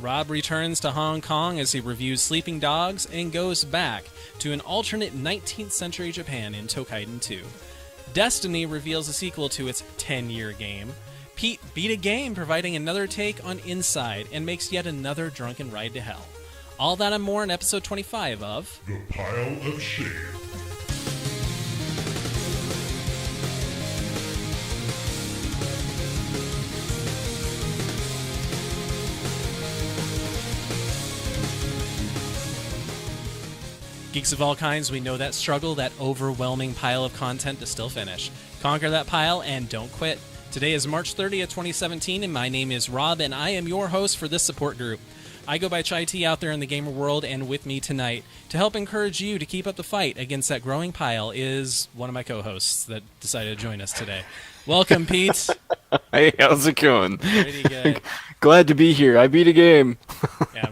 Rob returns to Hong Kong as he reviews Sleeping Dogs and goes back to an alternate 19th century Japan in Toukiden 2. Destiny reveals a sequel to its 10-year game. Pete beat a game, providing another take on Inside, and makes yet another drunken ride to hell. All that and more in episode 25 of The Pile of Shame. Geeks of all kinds, we know that struggle, that overwhelming pile of content to still finish. Conquer that pile and don't quit. Today is March 30th, 2017, and my name is Rob, and I am your host for this support group. I go by Chai T out there in the gamer world, and with me tonight, to help encourage you to keep up the fight against that growing pile, is one of my co-hosts that decided to join us today. Welcome, Pete. Hey, how's it going? Pretty good. Glad to be here. I beat a game. Yeah,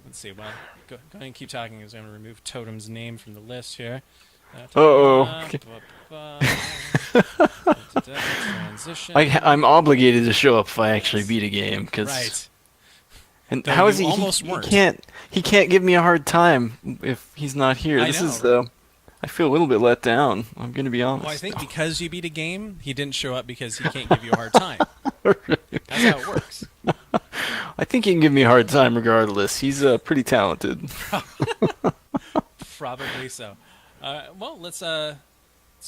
let's see. Well, go ahead and keep talking because I'm going to remove Totem's name from the list here. Transition. I'm obligated to show up if I actually beat a game, cause right. And Though how is you he? almost He weren't. can't give me a hard time if he's not here. I This know, is right? I feel a little bit let down. I'm gonna be honest. Well, I think because you beat a game, he didn't show up because he can't give you a hard time. That's how it works. I think he can give me a hard time regardless. He's pretty talented. Probably so. Well, let's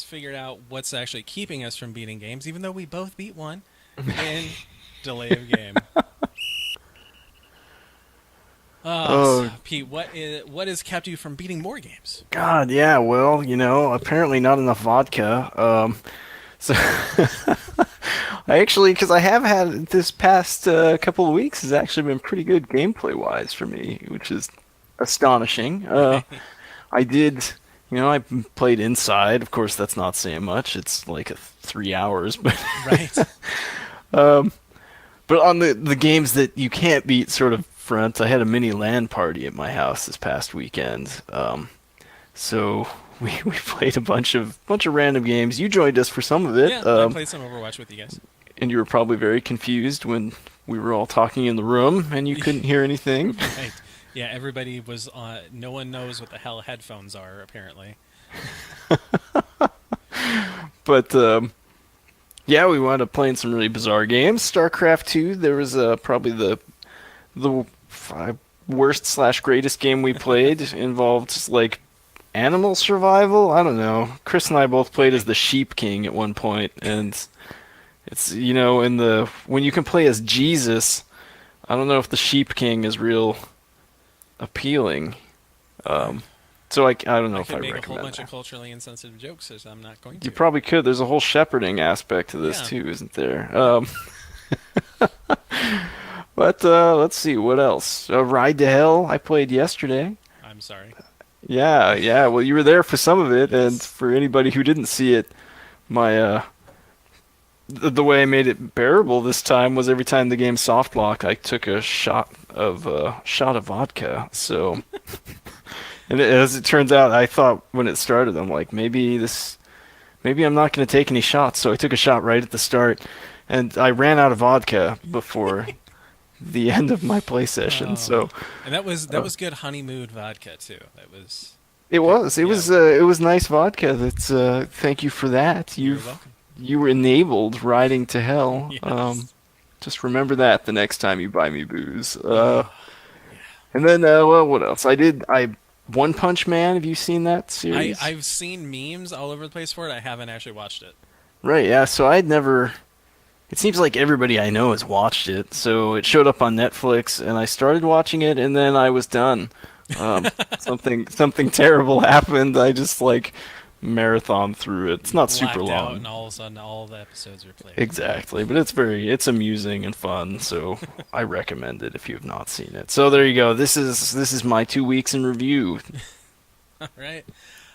figure out what's actually keeping us from beating games, even though we both beat one in delay of game. So, Pete, what has kept you from beating more games? God, yeah. Well, apparently not enough vodka. So I actually, because I have had this past couple of weeks, has actually been pretty good gameplay wise for me, which is astonishing. I did. I played Inside. Of course, that's not saying much. It's like 3 hours, but Right. But on the games that you can't beat sort of front, I had a mini LAN party at my house this past weekend. So we played a bunch of random games. You joined us for some of it. Yeah, I played some Overwatch with you guys. And you were probably very confused when we were all talking in the room and you couldn't hear anything. Right. Yeah, everybody was on. No one knows what the hell headphones are, apparently. But yeah, we wound up playing some really bizarre games. StarCraft 2, there was probably the worst / greatest game we played. Involved like animal survival. I don't know. Chris and I both played as the Sheep King at one point, and it's when you can play as Jesus, I don't know if the Sheep King is real appealing. So I don't know if I could make recommend a whole bunch that. of culturally insensitive jokes, as I'm not going to. You probably could. There's a whole shepherding aspect to this too, isn't there? But let's see, what else? Ride to Hell, I played yesterday. I'm sorry. Yeah. Well, you were there for some of it, and for anybody who didn't see it, my the way I made it bearable this time was every time the game soft locked, I took a shot of vodka. So, and as it turns out, I thought when it started, I'm like, maybe I'm not going to take any shots. So I took a shot right at the start, and I ran out of vodka before the end of my play session. So, and that was good honeymoon vodka too. It was nice vodka. That's thank you for that. You're welcome. You were enabled riding to hell. Yes. Just remember that the next time you buy me booze. And then, what else? I One Punch Man. Have you seen that series? I've seen memes all over the place for it. I haven't actually watched it. Right, yeah. So I'd never... It seems like everybody I know has watched it. So it showed up on Netflix, and I started watching it, and then I was done. Something terrible happened. I just, marathon through it. It's not super Blacked out, long. and all of a sudden, all the episodes are played. Exactly, but it's amusing and fun, so I recommend it if you have not seen it. So there you go. This is my 2 weeks in review. All right.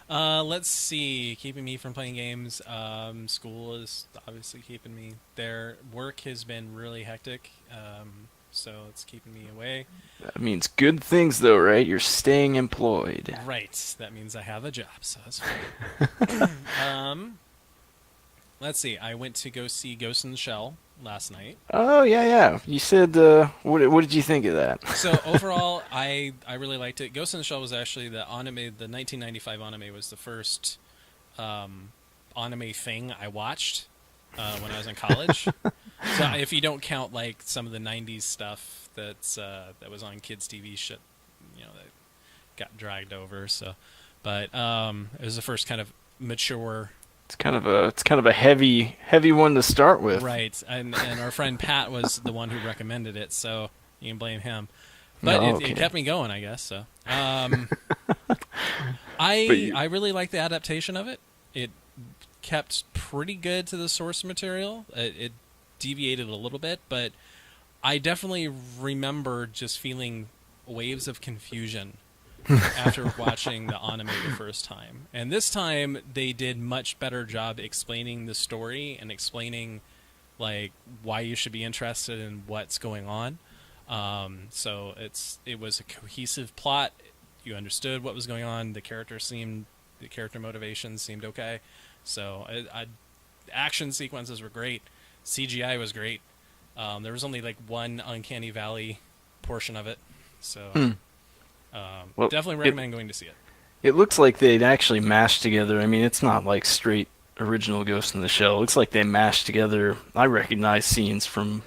Let's see. Keeping me from playing games. School is obviously keeping me there. Work has been really hectic, so it's keeping me away. That means good things, though, right? You're staying employed. Right. That means I have a job, so that's fine. let's see. I went to go see Ghost in the Shell last night. Oh yeah, yeah. You said what did you think of that? So overall, I really liked it. Ghost in the Shell was actually the 1995 anime was the first anime thing I watched when I was in college. So if you don't count like some of the '90s stuff that was on kids' TV shit, that got dragged over. So, but it was the first kind of mature. It's kind of a heavy one to start with. Right, and our friend Pat was the one who recommended it, so you can blame him. But it kept me going, I guess. So, I really like the adaptation of it. It kept pretty good to the source material. It deviated a little bit, but I definitely remember just feeling waves of confusion after watching the anime the first time. And this time they did much better job explaining the story and explaining like why you should be interested in what's going on. So it was a cohesive plot. You understood what was going on. The character motivations seemed okay. So action sequences were great. CGI was great. There was only like one Uncanny Valley portion of it. So well, definitely recommend going to see it. It looks like they'd actually mashed together. I mean, it's not like straight original Ghost in the Shell. It looks like they mashed together. I recognize scenes from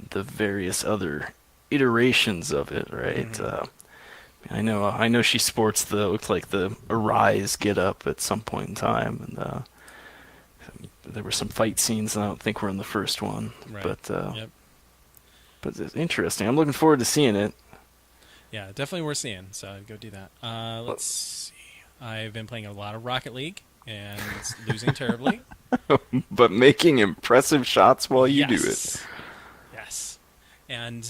the various other iterations of it, right? Mm-hmm. I know she sports looks like the Arise get up at some point in time, and there were some fight scenes. I don't think were in the first one, right. But it's interesting. I'm looking forward to seeing it. Yeah, definitely worth seeing. So go do that. Let's see. I've been playing a lot of Rocket League and losing terribly, but making impressive shots while you do it. Yes, and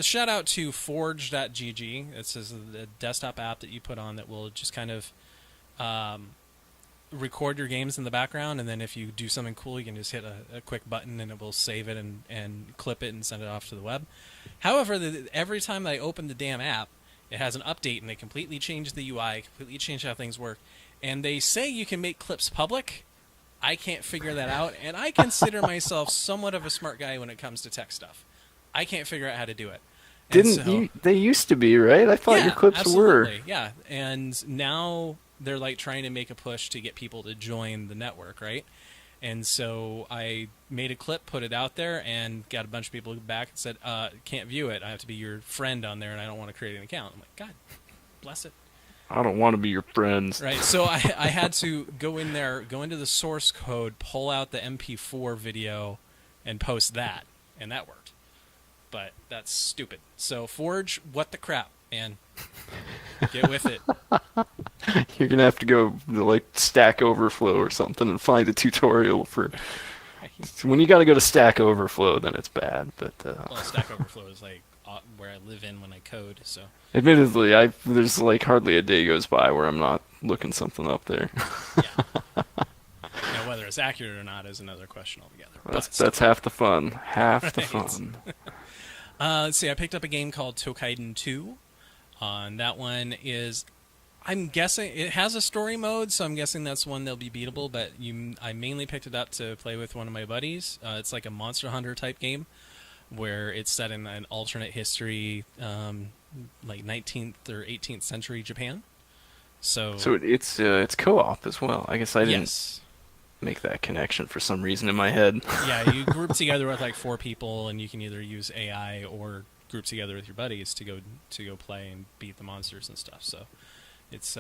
shout out to Forge.gg. It's a desktop app that you put on that will just kind of record your games in the background, and then if you do something cool, you can just hit a quick button and it will save it and clip it and send it off to the web. However, every time I open the damn app, it has an update and they completely change the UI, completely change how things work. And they say you can make clips public. I can't figure that out, and I consider myself somewhat of a smart guy when it comes to tech stuff. I can't figure out how to do it. They used to be, right? I thought your clips absolutely. were. Yeah, and now they're like trying to make a push to get people to join the network, right? And so I made a clip, put it out there, and got a bunch of people back and said, can't view it. I have to be your friend on there, and I don't want to create an account. I'm like, God, bless it. I don't want to be your friends. Right, so I had to go into the source code, pull out the MP4 video, and post that, and that worked. But that's stupid. So Forge, what the crap, man? Get with it. You're gonna have to go to like Stack Overflow or something and find a tutorial for. When you got to go to Stack Overflow, then it's bad. But well, Stack Overflow is like where I live in when I code. So admittedly, there's like hardly a day goes by where I'm not looking something up there. Yeah. Now, whether it's accurate or not is another question altogether. That's half the fun. Half the fun. Let's see. I picked up a game called Toukiden 2. And that one is, I'm guessing, it has a story mode, so I'm guessing that's one that'll be beatable, but I mainly picked it up to play with one of my buddies. It's like a Monster Hunter type game, where it's set in an alternate history, like 19th or 18th century Japan. So it's co-op as well. I guess I didn't make that connection for some reason in my head. Yeah, you group together with like 4 people, and you can either use AI or group together with your buddies to go play and beat the monsters and stuff. So it's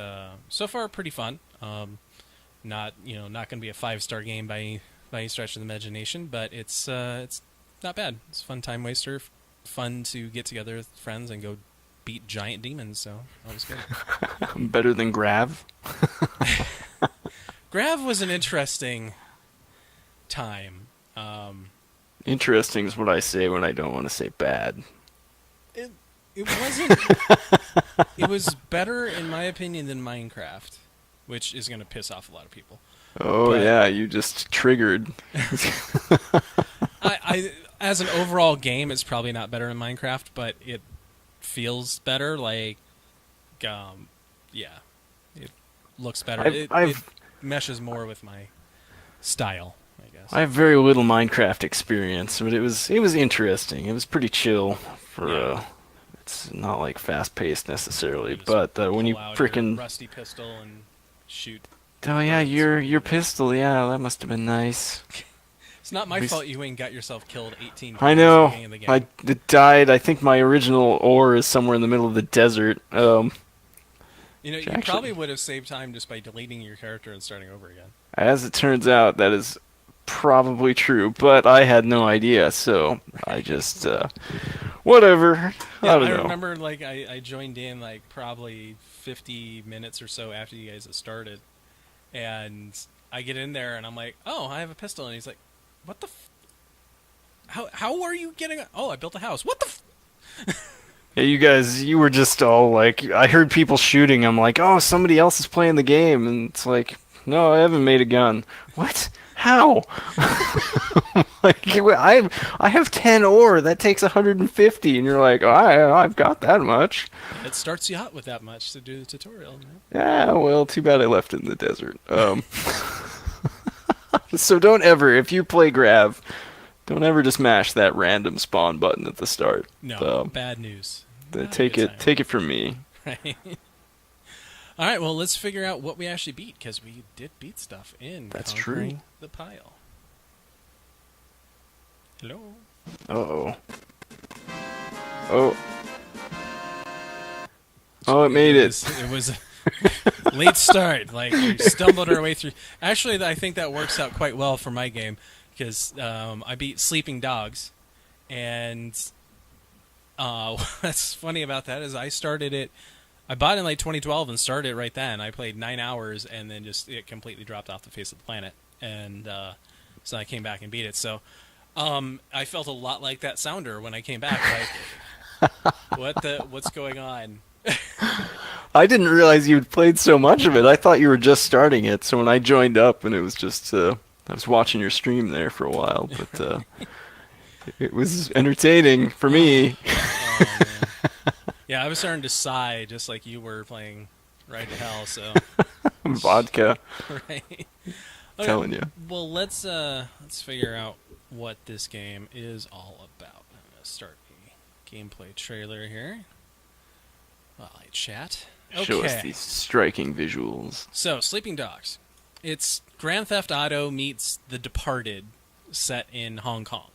so far pretty fun. Not going to be a 5-star game by any stretch of the imagination, but it's not bad. It's a fun time waster, fun to get together with friends and go beat giant demons. So that was good. Better than Grav. Grav was an interesting time. Interesting is what I say when I don't want to say bad. It wasn't. It was better, in my opinion, than Minecraft, which is going to piss off a lot of people. Oh, but yeah, you just triggered. I as an overall game, it's probably not better than Minecraft, but it feels better. Like, it looks better. It meshes more with my style. I guess. I have very little Minecraft experience, but it was interesting. It was pretty chill for it's not like fast paced necessarily, but when you pull out your frickin' rusty pistol and shoot. oh yeah, your pistol, yeah, that must have been nice. It's not my fault you ain't got yourself killed 18 times I know. at the beginning of the game. I died. I think my original ore is somewhere in the middle of the desert. You probably would have saved time just by deleting your character and starting over again. As it turns out, that is probably true, but I had no idea, so I just whatever. Yeah, I don't know. remember like I joined in like probably 50 minutes or so after you guys had started, and I get in there and I'm like, oh, I have a pistol, and he's like, what the how are you getting oh, I built a house. What the Yeah, you guys, you were just all like, I heard people shooting. I'm like, oh, somebody else is playing the game, and it's like, no, I haven't made a gun. What? How? Like, I have 10 ore. That takes 150, and you're like, oh, I've got that much. It starts you out with that much to do the tutorial. Man. Yeah, well, too bad I left it in the desert. So don't ever, if you play Grav, don't ever just mash that random spawn button at the start. No, bad news. Take it from me. Right. All right, well, let's figure out what we actually beat, because we did beat stuff in That's Conquering true. the Pile. Hello? Uh-oh. Oh, it made it. It was a late start. Like, we stumbled our way through. Actually, I think that works out quite well for my game, because I beat Sleeping Dogs, and what's funny about that is I bought it in like 2012 and started it right then. I played 9 hours, and then it completely dropped off the face of the planet, and so I came back and beat it. So I felt a lot like that sounder when I came back. Like, what's going on? I didn't realize you'd played so much of it. I thought you were just starting it. So when I joined up, and it was just I was watching your stream there for a while, but it was entertaining for me. Oh, man. Yeah, I was starting to sigh just like you were playing Ride to Hell. So Vodka. Right. Okay, Telling you. Well, let's figure out what this game is all about. I'm gonna start the gameplay trailer here while I chat. Okay. Show us these striking visuals. So, Sleeping Dogs. It's Grand Theft Auto meets The Departed set in Hong Kong.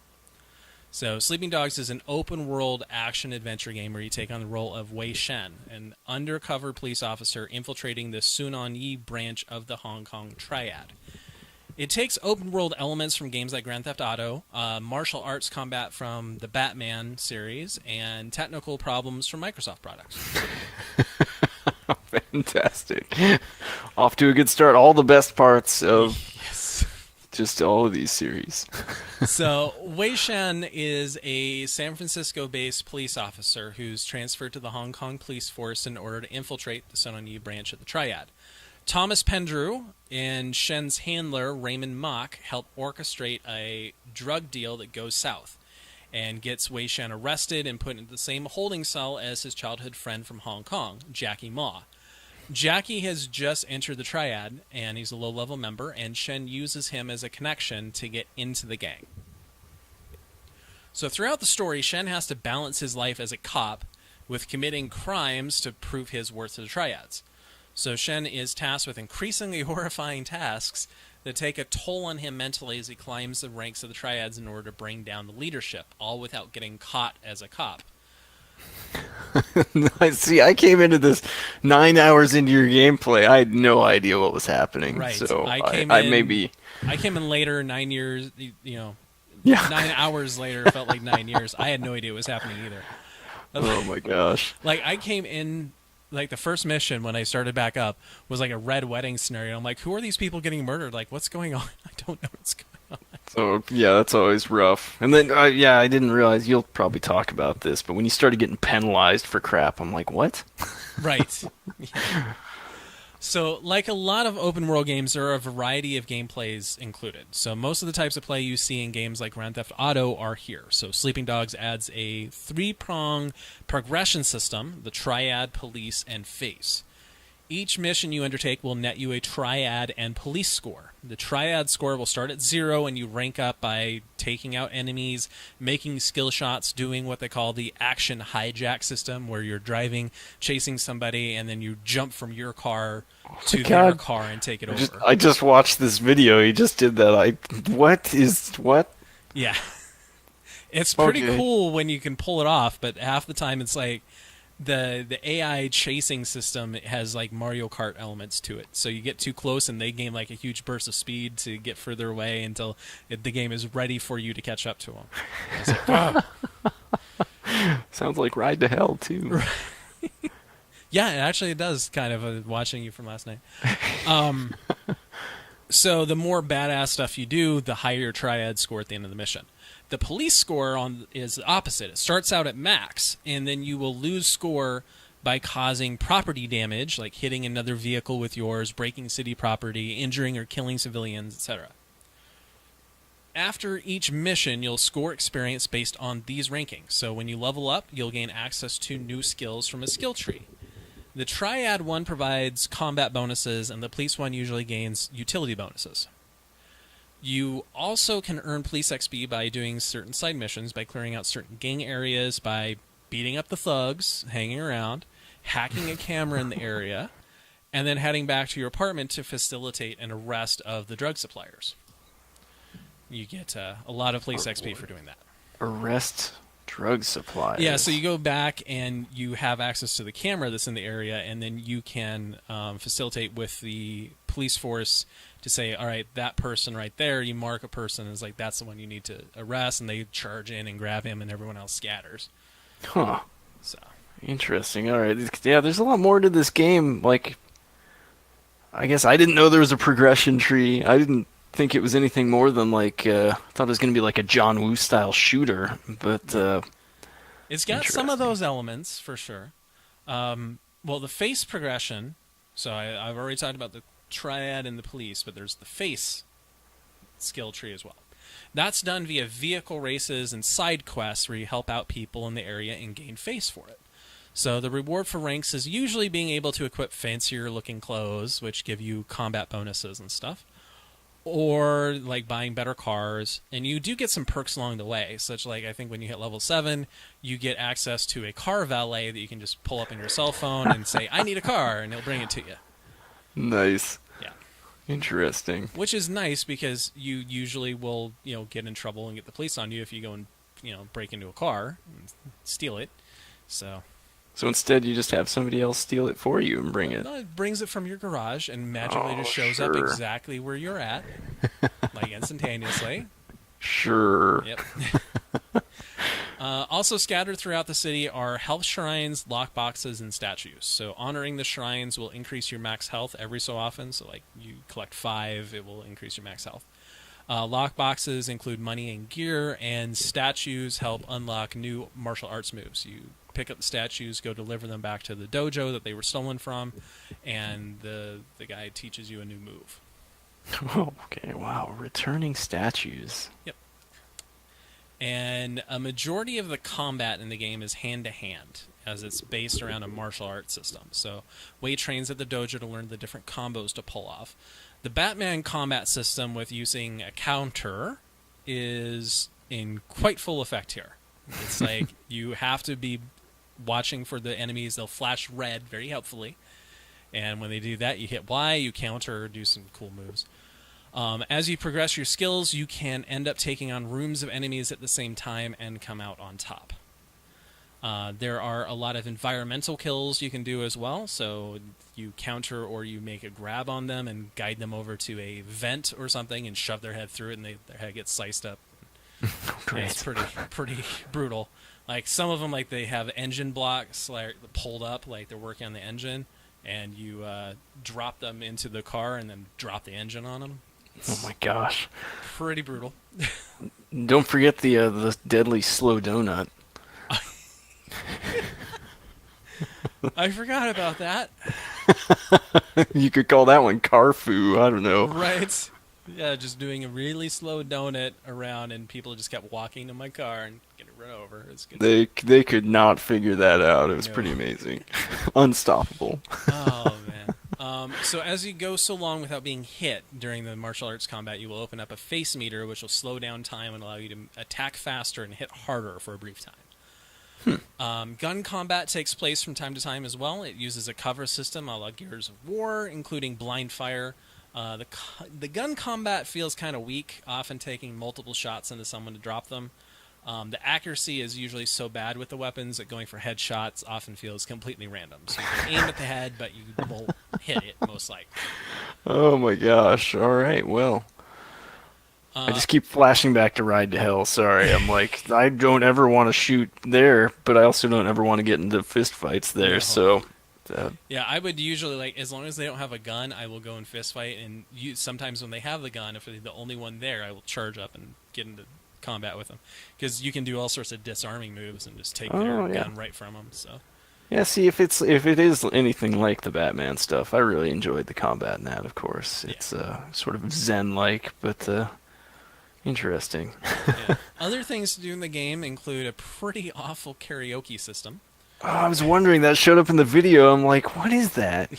So, Sleeping Dogs is an open-world action-adventure game where you take on the role of Wei Shen, an undercover police officer infiltrating the Sun On Yi branch of the Hong Kong Triad. It takes open-world elements from games like Grand Theft Auto, martial arts combat from the Batman series, and technical problems from Microsoft products. Fantastic. Off to a good start. All the best parts of Yes. just all of these series. So, Wei Shen is a San Francisco-based police officer who's transferred to the Hong Kong police force in order to infiltrate the Sun On Yi branch of the Triad. Thomas Pendrew and Shen's handler, Raymond Mock, help orchestrate a drug deal that goes south and gets Wei Shen arrested and put into the same holding cell as his childhood friend from Hong Kong, Jackie Ma. Jackie has just entered the Triad, and he's a low-level member, and Shen uses him as a connection to get into the gang. So throughout the story, Shen has to balance his life as a cop with committing crimes to prove his worth to the Triads. So Shen is tasked with increasingly horrifying tasks that take a toll on him mentally as he climbs the ranks of the Triads in order to bring down the leadership, all without getting caught as a cop. See, I came into this 9 hours into your gameplay. I had no idea what was happening. Right. So I came in later, 9 years, 9 hours later, felt like 9 years. I had no idea what was happening either. Oh my gosh. Like, I came in, like, the first mission when I started back up was like a red wedding scenario. I'm like, who are these people getting murdered? Like, what's going on? I don't know what's going on. So, yeah, that's always rough. And then, I didn't realize, you'll probably talk about this, but when you started getting penalized for crap, I'm like, what? Right. Yeah. So, like a lot of open-world games, there are a variety of gameplays included. So most of the types of play you see in games like Grand Theft Auto are here. So Sleeping Dogs adds a 3-prong progression system, the Triad, Police, and Face. Each mission you undertake will net you a triad and police score. The triad score will start at 0, and you rank up by taking out enemies, making skill shots, doing what they call the action hijack system, where you're driving, chasing somebody, and then you jump from your car to their car and take it over. I just watched this video. He just did that. What? Yeah. It's pretty cool when you can pull it off, but half the time it's like the AI chasing system has like Mario Kart elements to it. So you get too close and they gain like a huge burst of speed to get further away until the game is ready for you to catch up to them. It's like, oh. Sounds like Ride to Hell too. Yeah, actually it does, kind of watching you from last night. So the more badass stuff you do, the higher your triad score at the end of the mission. The police score is the opposite. It starts out at max, and then you will lose score by causing property damage, like hitting another vehicle with yours, breaking city property, injuring or killing civilians, etc. After each mission, you'll score experience based on these rankings. So when you level up, you'll gain access to new skills from a skill tree. The triad one provides combat bonuses, and the police one usually gains utility bonuses. You also can earn police XP by doing certain side missions, by clearing out certain gang areas, by beating up the thugs, hanging around, hacking a camera in the area, and then heading back to your apartment to facilitate an arrest of the drug suppliers. You get a lot of police XP for doing that. Arrest drug suppliers. Yeah, so you go back and you have access to the camera that's in the area, and then you can facilitate with the police force to say, all right, that person right there, you mark a person as like, that's the one you need to arrest, and they charge in and grab him, and everyone else scatters. Huh. So Interesting. All right. Yeah, there's a lot more to this game. Like, I guess I didn't know there was a progression tree. I didn't think it was anything more than like, I thought it was going to be like a John Woo style shooter, but it's got some of those elements for sure. Well, the face progression, so I've already talked about the triad and the police, but there's the face skill tree as well. That's done via vehicle races and side quests where you help out people in the area and gain face for it. So the reward for ranks is usually being able to equip fancier looking clothes, which give you combat bonuses and stuff, or like buying better cars. And you do get some perks along the way, such like I think when you hit level 7, you get access to a car valet that you can just pull up on your cell phone and say, I need a car, and he'll bring it to you. Nice. Yeah. Interesting. Which is nice because you usually will, get in trouble and get the police on you if you go and, break into a car and steal it. So instead you just have somebody else steal it for you and bring it. No, it brings it from your garage and magically just shows up exactly where you're at, like instantaneously. Sure. Yep. Also scattered throughout the city are health shrines, lockboxes, and statues. So honoring the shrines will increase your max health every so often. So like you collect 5, it will increase your max health. Lockboxes include money and gear, and statues help unlock new martial arts moves. You pick up the statues, go deliver them back to the dojo that they were stolen from, and the guy teaches you a new move. Oh, okay, wow. Returning statues. Yep. And a majority of the combat in the game is hand-to-hand, as it's based around a martial arts system. So Wei trains at the dojo to learn the different combos to pull off. The Batman combat system with using a counter is in quite full effect here. It's like you have to be watching for the enemies. They'll flash red very helpfully. And when they do that, you hit Y, you counter, or do some cool moves. As you progress your skills, you can end up taking on rooms of enemies at the same time and come out on top. There are a lot of environmental kills you can do as well. So you counter or you make a grab on them and guide them over to a vent or something and shove their head through it, and their head gets sliced up. Great. It's pretty brutal. Like some of them, like they have engine blocks like pulled up, like they're working on the engine, and you drop them into the car and then drop the engine on them. Oh my gosh. Pretty brutal. Don't forget the deadly slow donut. I forgot about that. You could call that one Carfu. I don't know. Right. Yeah, just doing a really slow donut around, and people just kept walking to my car and getting run over. It's good. They could not figure that out. It was pretty amazing. Unstoppable. Oh man. So as you go so long without being hit during the martial arts combat, you will open up a face meter, which will slow down time and allow you to attack faster and hit harder for a brief time. Gun combat takes place from time to time as well. It uses a cover system a la Gears of War, including blind fire. The gun combat feels kind of weak, often taking multiple shots into someone to drop them. The accuracy is usually so bad with the weapons that going for headshots often feels completely random. So you can aim at the head, but you won't hit it, most likely. Oh my gosh. All right, well. I just keep flashing back to Ride to Hell. Sorry, I'm like, I don't ever want to shoot there, but I also don't ever want to get into fist fights there. So, yeah, I would usually like, as long as they don't have a gun, I will go and fist fight. And sometimes when they have the gun, if they're the only one there, I will charge up and get into combat with them, because you can do all sorts of disarming moves and just take their gun right from them. So. Yeah, see, if it is anything like the Batman stuff, I really enjoyed the combat in that. Of course, it's sort of zen-like, but. Interesting. Yeah. Other things to do in the game include a pretty awful karaoke system. Oh, I was wondering, that showed up in the video. I'm like, what is that?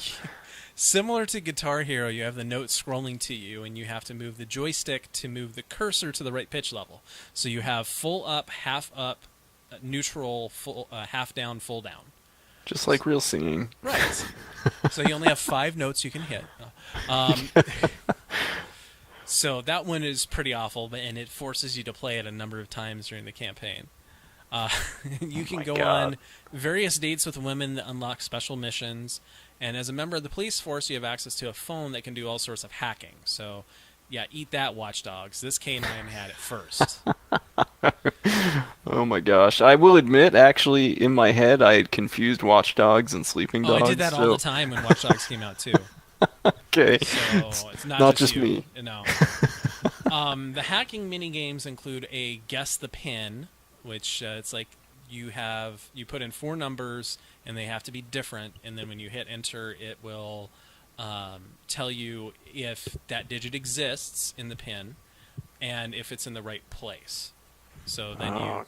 Similar to Guitar Hero, you have the notes scrolling to you, and you have to move the joystick to move the cursor to the right pitch level. So you have full up, neutral, full, half down, full down. Just like real singing. Right. So you only have 5 notes you can hit. So that one is pretty awful, and it forces you to play it a number of times during the campaign. You can go on various dates with women that unlock special missions, and as a member of the police force, you have access to a phone that can do all sorts of hacking. So, yeah, eat that, Watch Dogs. This K9 had it first. Oh my gosh. I will admit, actually, in my head, I had confused Watch Dogs and Sleeping Dogs. I did that all the time when Watch Dogs came out, too. Okay. So it's not just me. No. The hacking mini games include a guess the pin, which it's like you put in 4 numbers and they have to be different, and then when you hit enter, it will tell you if that digit exists in the pin and if it's in the right place. So then you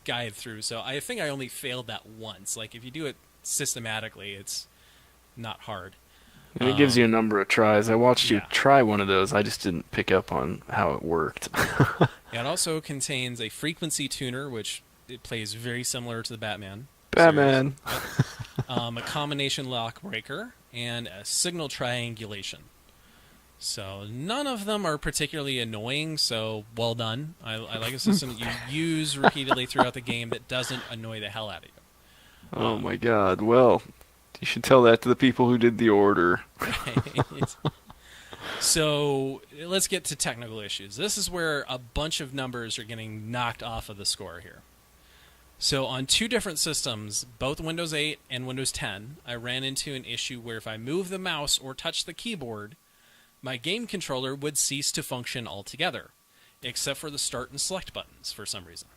guide through. So I think I only failed that once. Like if you do it systematically, it's not hard. And it gives you a number of tries. I watched you try one of those. I just didn't pick up on how it worked. It also contains a frequency tuner, which it plays very similar to the Batman. Batman. A combination lock breaker, and a signal triangulation. So none of them are particularly annoying, so well done. I like a system that you use repeatedly throughout the game that doesn't annoy the hell out of you. Oh my god, well... You should tell that to the people who did the order. Right. So let's get to technical issues. This is where a bunch of numbers are getting knocked off of the score here. So on 2 different systems, both Windows 8 and Windows 10, I ran into an issue where if I move the mouse or touch the keyboard, my game controller would cease to function altogether, except for the start and select buttons for some reason.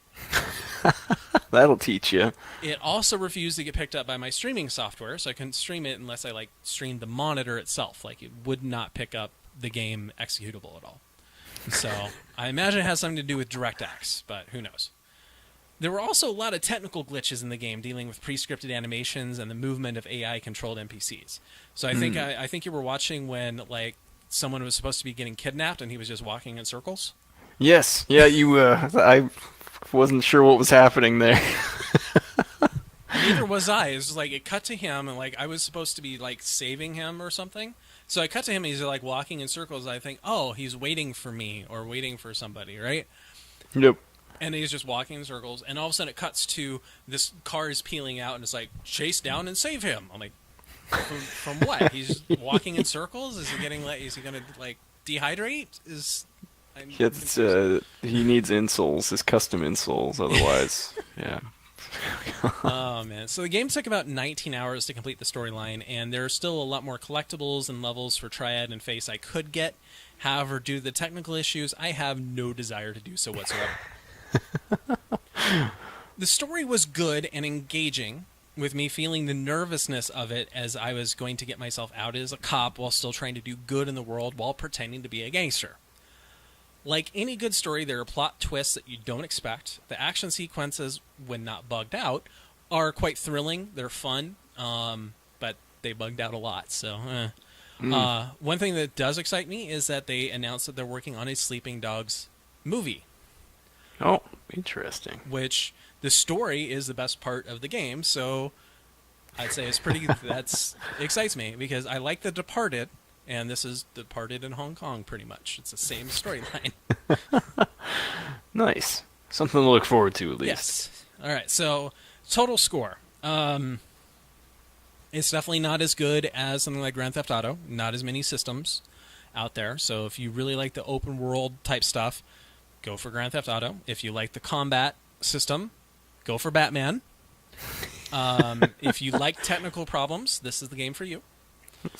That'll teach you. It also refused to get picked up by my streaming software, so I couldn't stream it unless I streamed the monitor itself. It would not pick up the game executable at all. So I imagine it has something to do with DirectX, but who knows. There were also a lot of technical glitches in the game dealing with pre-scripted animations and the movement of AI-controlled NPCs. So I think I think you were watching when someone was supposed to be getting kidnapped and he was just walking in circles. Yes. Yeah. I wasn't sure what was happening there. Neither was I. It was it cut to him, and I was supposed to be saving him or something. So I cut to him, and he's walking in circles. I think, oh, he's waiting for me or waiting for somebody, right? Yep. And he's just walking in circles, and all of a sudden it cuts to this car is peeling out, and it's chase down and save him. I'm like, from what? He's walking in circles? Is he getting is he gonna dehydrate? He needs insoles, his custom insoles, otherwise, yeah. Oh, man. So the game took about 19 hours to complete the storyline, and there are still a lot more collectibles and levels for Triad and Face I could get. However, due to the technical issues, I have no desire to do so whatsoever. The story was good and engaging, with me feeling the nervousness of it as I was going to get myself out as a cop while still trying to do good in the world while pretending to be a gangster. Like any good story, there are plot twists that you don't expect. The action sequences, when not bugged out, are quite thrilling. They're fun, but they bugged out a lot. So, One thing that does excite me is that they announced that they're working on a Sleeping Dogs movie. Oh, interesting. Which the story is the best part of the game, so I'd say it's pretty. That's excites me because I like The Departed, and this is Departed in Hong Kong, pretty much. It's the same storyline. Nice. Something to look forward to, at least. Yes. All right. So total score. It's definitely not as good as something like Grand Theft Auto. Not as many systems out there. So if you really like the open world type stuff, go for Grand Theft Auto. If you like the combat system, go for Batman. If you like technical problems, this is the game for you.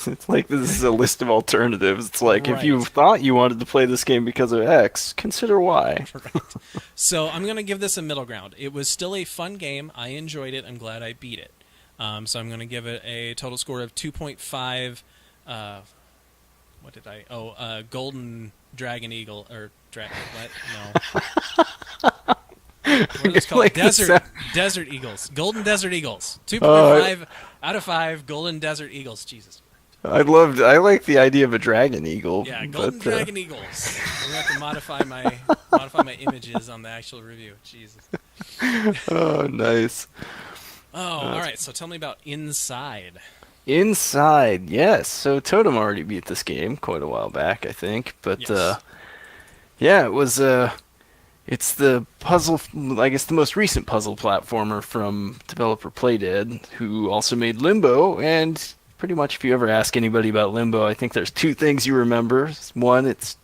It's like this is a list of alternatives. It's like, Right. if you thought you wanted to play this game because of X, consider Y. Right. So I'm going to give this a middle ground. It was still a fun game. I enjoyed it. I'm glad I beat it. So I'm going to give it a total score of 2.5. What did I? Oh, Golden Dragon Eagle or Dragon? What? No. What are those called? Like Desert Eagles. Golden Desert Eagles. 2.5 out of 5 Golden Desert Eagles. Jesus. I like the idea of a dragon eagle. Yeah, Golden but, Dragon Eagles. I'm gonna have to modify my images on the actual review. Jesus. Oh, nice. Oh, all right. So tell me about Inside. Inside, yes. So Totem already beat this game quite a while back, I think. But Yes. yeah, it was. It's the puzzle. I guess the most recent puzzle platformer from developer Playdead, who also made Limbo. And pretty much, if you ever ask anybody about Limbo, I think there's two things you remember. One, it's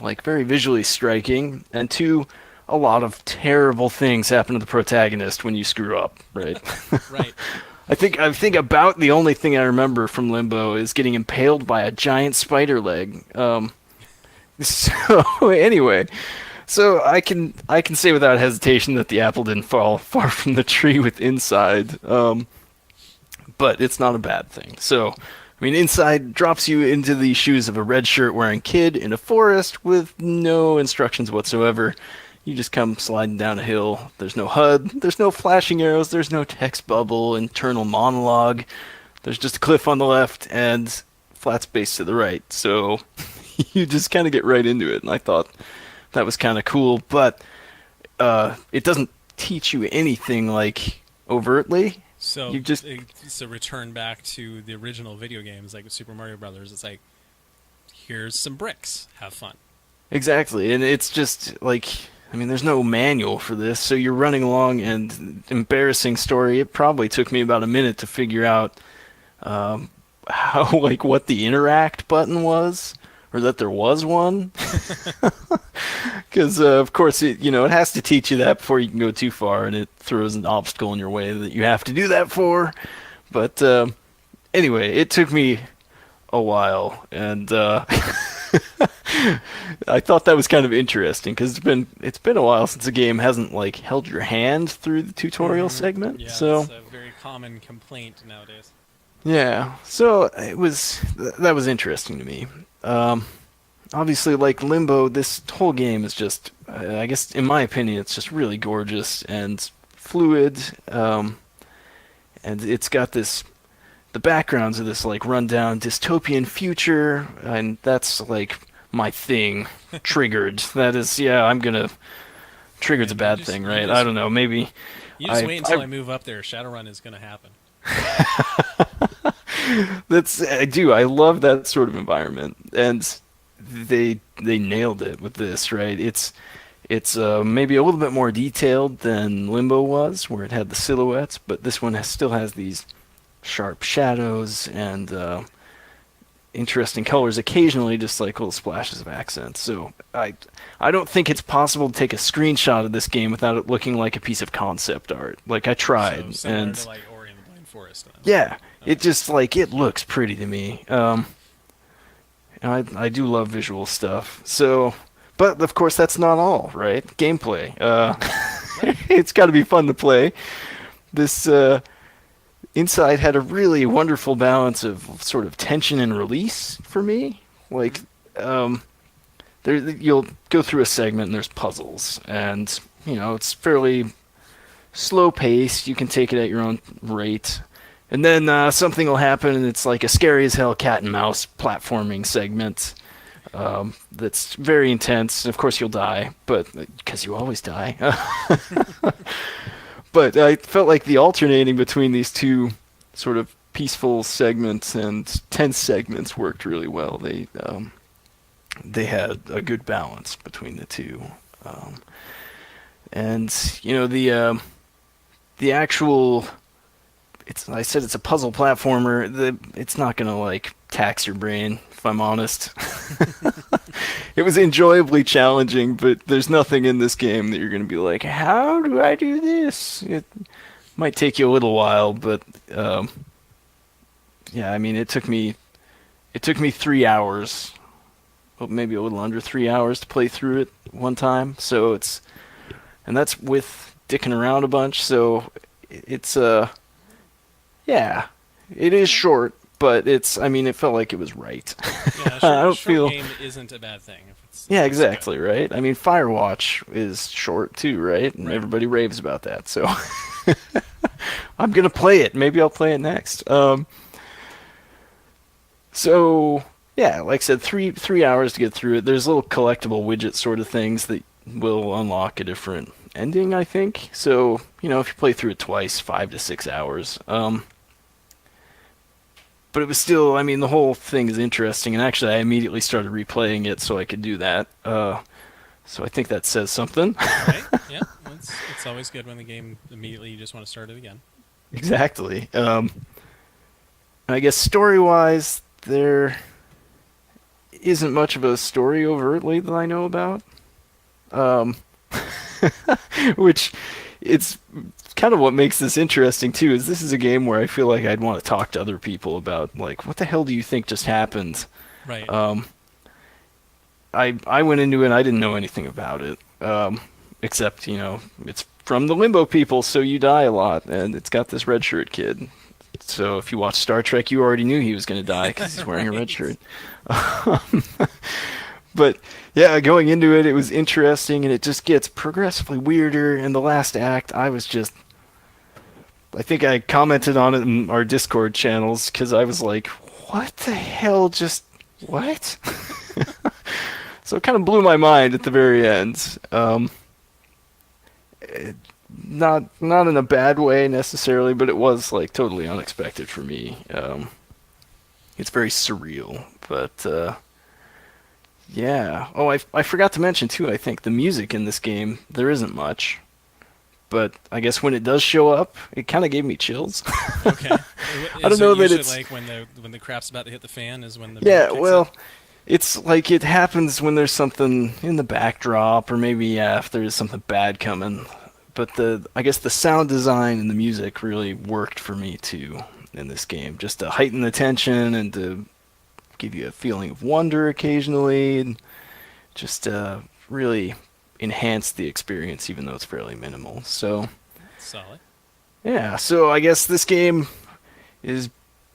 like very visually striking, and two, a lot of terrible things happen to the protagonist when you screw up. Right. Right. I think about the only thing I remember from Limbo is getting impaled by a giant spider leg. So anyway, so I can say without hesitation that the apple didn't fall far from the tree with Inside. But it's not a bad thing. So, I mean, Inside drops you into the shoes of a red shirt wearing kid in a forest with no instructions whatsoever. You just come sliding down a hill. There's no HUD. There's no flashing arrows. There's no text bubble, internal monologue. There's just a cliff on the left and flat space to the right. So you just kind of get right into it. And I thought that was kind of cool. But it doesn't teach you anything like overtly. So You just- it's a return back to the original video games, like with Super Mario Brothers. It's like, here's some bricks. Have fun. Exactly. And it's just like, I mean, there's no manual for this, so you're running along, and embarrassing story, it probably took me about a minute to figure out how, like, what the interact button was, or that there was one. Because, of course, it has to teach you that before you can go too far, and it throws an obstacle in your way that you have to do that for. But anyway, it took me a while, and I thought that was kind of interesting because it's been a while since a game hasn't like held your hand through the tutorial segment. Yeah, So it's a very common complaint nowadays. yeah, so that was interesting to me. Obviously, like Limbo, this whole game is just, I guess, in my opinion, it's just really gorgeous and fluid, and it's got the backgrounds of this like rundown dystopian future, and that's like my thing. Triggered. That is, yeah, I'm gonna. Triggered's a bad thing, right? I don't know. Maybe. You just wait until I move up there. Shadowrun is going to happen. I do. I love that sort of environment, and they nailed it with this, right? It's maybe a little bit more detailed than Limbo was, where it had the silhouettes, but this one still has these sharp shadows and interesting colors, occasionally just like little splashes of accents. So I don't think it's possible to take a screenshot of this game without it looking like a piece of concept art. Like, I tried, So similar and to like Ori and the Blind Forest. yeah, it just like it looks pretty to me. And I do love visual stuff. So, but of course that's not all, right? Gameplay. It's got to be fun to play. This Inside had a really wonderful balance of sort of tension and release for me. Like, you'll go through a segment and there's puzzles, and it's fairly slow paced. You can take it at your own rate, And then something will happen, and it's like a scary as hell cat and mouse platforming segment that's very intense. Of course, you'll die, but because you always die. But I felt like the alternating between these two sort of peaceful segments and tense segments worked really well. They had a good balance between the two, and the actual. I said it's a puzzle platformer. It's not gonna like tax your brain, if I'm honest. It was enjoyably challenging, but there's nothing in this game that you're gonna be like, how do I do this? It might take you a little while, but yeah, I mean, it took me 3 hours, well, maybe a little under 3 hours to play through it one time. And that's with dicking around a bunch. So it's yeah, it is short, but I mean, it felt like it was right. Yeah, I don't feel. Game isn't a bad thing. Yeah, exactly, right? I mean, Firewatch is short too, right? And everybody raves about that. So I'm going to play it. Maybe I'll play it next. So, yeah, like I said, three hours to get through it. There's little collectible widget sort of things that will unlock a different ending, I think. So, if you play through it twice, 5 to 6 hours. But it was still, I mean, the whole thing is interesting, and actually I immediately started replaying it so I could do that. So I think that says something. Right, yeah. It's always good when the game immediately you just want to start it again. Exactly. I guess story-wise, there isn't much of a story overtly that I know about. Which, it's kind of what makes this interesting too, is this is a game where I feel like I'd want to talk to other people about, like, what the hell do you think just happened? Right. I went into it and I didn't know anything about it, except, it's from the Limbo people, so you die a lot, and it's got this red shirt kid. So if you watch Star Trek, you already knew he was going to die because he's wearing a red shirt. But yeah, going into it, it was interesting, and it just gets progressively weirder. In the last act, I think I commented on it in our Discord channels, because I was like, what the hell what? So it kind of blew my mind at the very end. Not in a bad way necessarily, but it was like totally unexpected for me. It's very surreal, but yeah. Oh, I forgot to mention too, I think the music in this game, there isn't much. But I guess when it does show up, it kind of gave me chills. Okay. I don't know that it's like when the crap's about to hit the fan is when the yeah. Well, it's like it happens when there's something in the backdrop, or maybe if there is something bad coming. But I guess the sound design and the music really worked for me too in this game, just to heighten the tension and to give you a feeling of wonder occasionally, and just really enhance the experience, even though it's fairly minimal. So solid. Yeah, so I guess this game is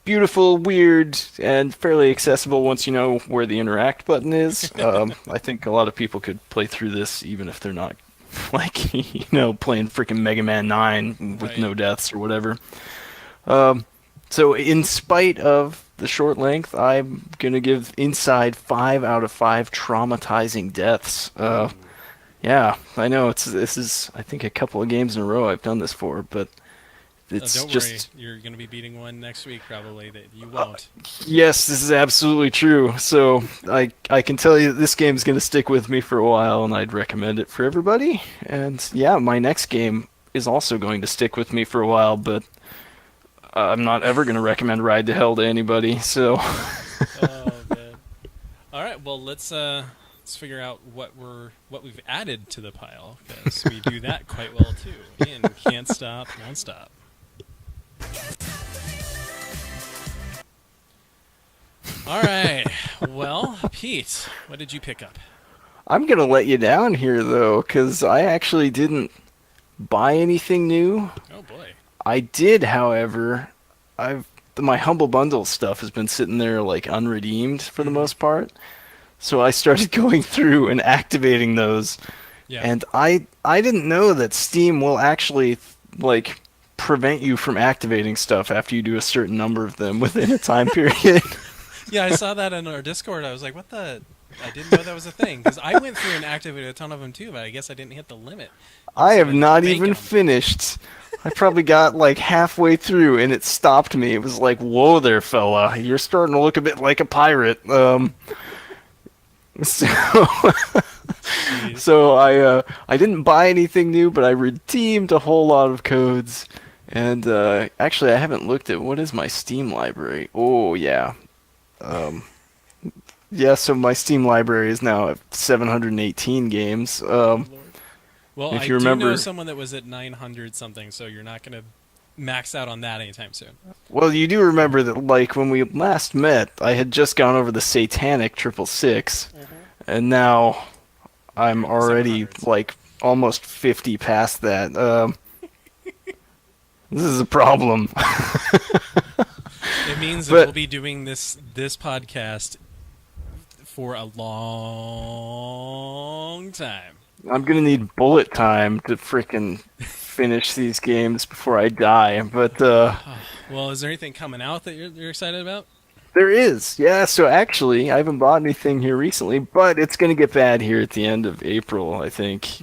beautiful, weird, and fairly accessible once you know where the interact button is. I think a lot of people could play through this even if they're not like playing freaking Mega Man 9 with no deaths or whatever. So in spite of the short length, I'm going to give Inside 5 out of 5 traumatizing deaths. Yeah, I know this is I think a couple of games in a row I've done this for, but it's don't just worry, you're going to be beating one next week probably that you won't. Yes, this is absolutely true. So I can tell you this game's going to stick with me for a while, and I'd recommend it for everybody. And yeah, my next game is also going to stick with me for a while, but I'm not ever going to recommend Ride to Hell to anybody. So. Oh man! All right, well let's figure out what we've added to the pile, because we do that quite well too. In Can't Stop, Won't Stop. All right. Well, Pete, what did you pick up? I'm going to let you down here, though, because I actually didn't buy anything new. Oh, boy. I did, however. My Humble Bundle stuff has been sitting there, like, unredeemed for the most part. So I started going through and activating those. Yeah. And I didn't know that Steam will actually, like, prevent you from activating stuff after you do a certain number of them within a time period. Yeah, I saw that in our Discord. I was like, what the? I didn't know that was a thing. Because I went through and activated a ton of them too, but I guess I didn't hit the limit. I have not bank even 'em. finished. I probably got like halfway through and it stopped me. It was like, whoa there, fella. You're starting to look a bit like a pirate. So, Jeez. so I didn't buy anything new, but I redeemed a whole lot of codes. And actually, I haven't looked at what is my Steam library. Oh yeah, um, yeah. So my Steam library is now at 718 games. Good Lord. Well, If I you do know remember, someone that was at 900 something, so you're not going to max out on that anytime soon. well, you do remember that like when we last met, I had just gone over the satanic 666, and now I'm already 700s. like almost 50 past that. This is a problem. It means that But- we'll be doing this podcast for a long time. I'm gonna need bullet time to freaking finish these games before I die. But Well, is there anything coming out that you're excited about? there is, yeah. So actually, I haven't bought anything here recently, but it's gonna get bad here at the end of April, I think.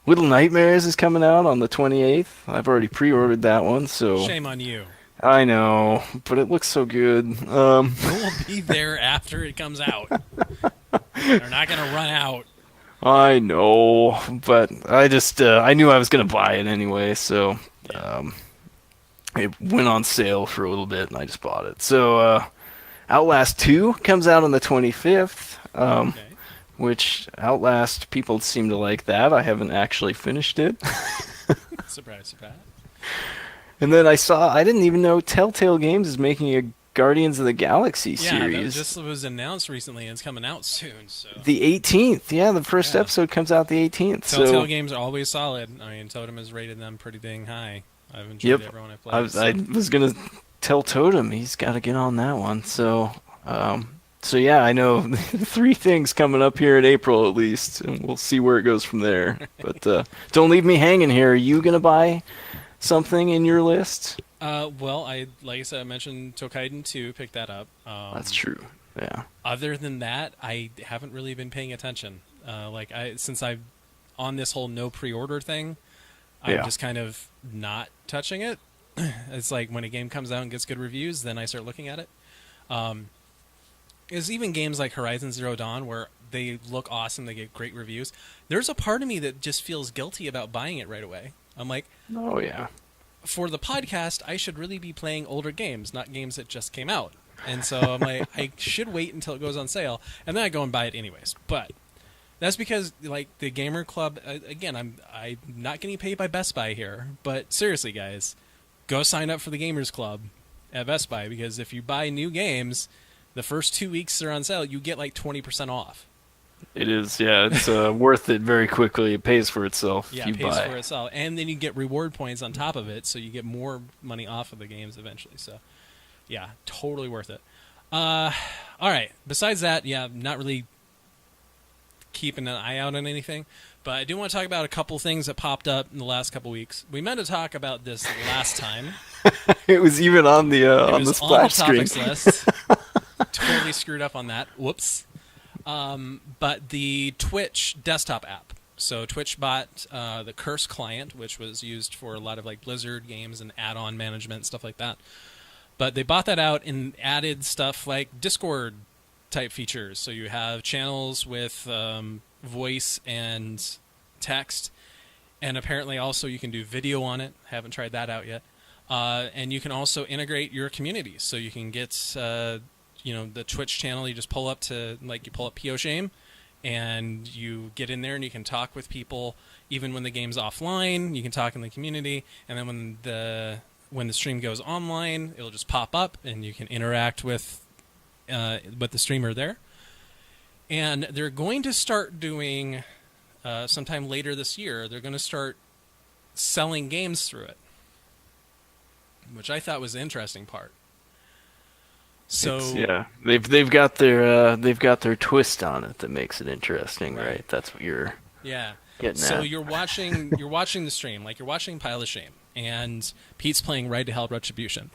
Little Nightmares is coming out on the 28th. I've already pre-ordered that one, so Shame on you. I know, but it looks so good. We'll be there after it comes out. They're not going to run out. I know, but I just I knew I was gonna buy it anyway, so it went on sale for a little bit, and I just bought it. So Outlast 2 comes out on the 25th, Okay. which Outlast people seem to like that. I haven't actually finished it. Surprise, surprise. And then I didn't even know Telltale Games is making a Guardians of the Galaxy Yeah, that series. just was announced recently and it's coming out soon. So The 18th, yeah, the first Yeah. episode comes out the 18th. Telltale So games are always solid. I mean, Totem has rated them pretty dang high. I've enjoyed Yep. everyone I've played. I was gonna tell Totem he's got to get on that one. So yeah, I know 3 things coming up here in April at least, and we'll see where it goes from there. But don't leave me hanging here. Are you gonna buy something in your list? Well, like I said, I mentioned Toukiden 2, pick that up. That's true. Yeah. Other than that, I haven't really been paying attention. Since I've on this whole no pre-order thing, I'm Yeah. just kind of not touching it. It's like when a game comes out and gets good reviews, then I start looking at it. There's even games like Horizon Zero Dawn where they look awesome, they get great reviews. There's a part of me that just feels guilty about buying it right away. I'm like, Oh yeah. for the podcast, I should really be playing older games, not games that just came out. And so I'm like, I should wait until it goes on sale, and then I go and buy it anyways. But that's because, like, the Gamer Club, again, I'm not getting paid by Best Buy here, but seriously, guys, go sign up for the Gamers Club at Best Buy, because if you buy new games, the first 2 weeks they're on sale, you get like 20% off. It is. Yeah, it's worth it very quickly. It pays for itself Yeah, if you it pays buy. for itself. And then you get reward points on top of it, so you get more money off of the games eventually. So, yeah, totally worth it. All right. Besides that, yeah, not really keeping an eye out on anything. But I do want to talk about a couple things that popped up in the last couple weeks. We meant to talk about this last time. It was even on the It on was the splash on the screen. topics list. Totally screwed up on that. Whoops. But the Twitch desktop app. So Twitch bought the Curse client, which was used for a lot of like Blizzard games and add-on management, stuff like that. But they bought that out and added stuff like Discord type features. So you have channels with voice and text, and apparently also you can do video on it. Haven't tried that out yet. And you can also integrate your community. So you can get the Twitch channel. You just pull up P.O. Shame, and you get in there and you can talk with people even when the game's offline. You can talk in the community, and then when the stream goes online, it'll just pop up and you can interact with the streamer there. And they're going to start doing sometime later this year. They're going to start selling games through it, which I thought was the interesting part. So Yeah, they've got their twist on it that makes it interesting, right? That's what you're yeah. getting So at. you're watching the stream, like you're watching Pile of Shame, and Pete's playing Ride to Hell Retribution,